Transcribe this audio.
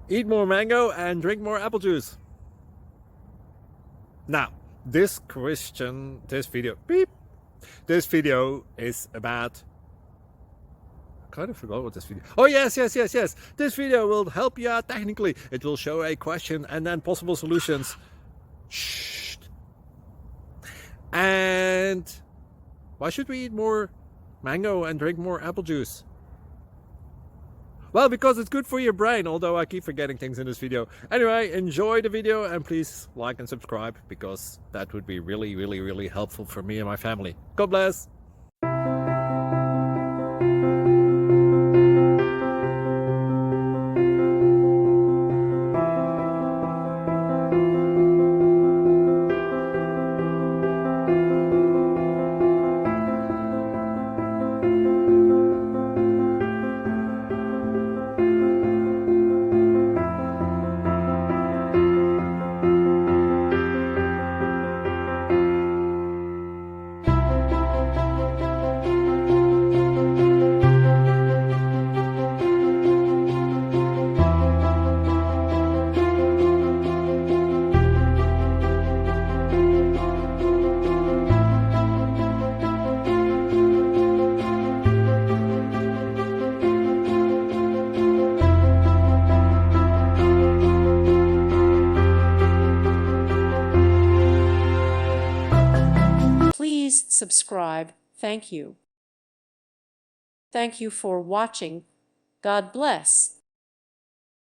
Eat more mango and drink more apple juice. Now, this video is about, I kind of forgot what this video. Oh, yes. This video will help you out technically. It will show a question and then possible solutions. Shh. And why should we eat more mango and drink more apple juice? Well, because it's good for your brain, although I keep forgetting things in this video. Anyway, enjoy the video and please like and subscribe, because that would be really helpful for me and my family. God bless! Please subscribe. Thank you. Thank you for watching. God bless.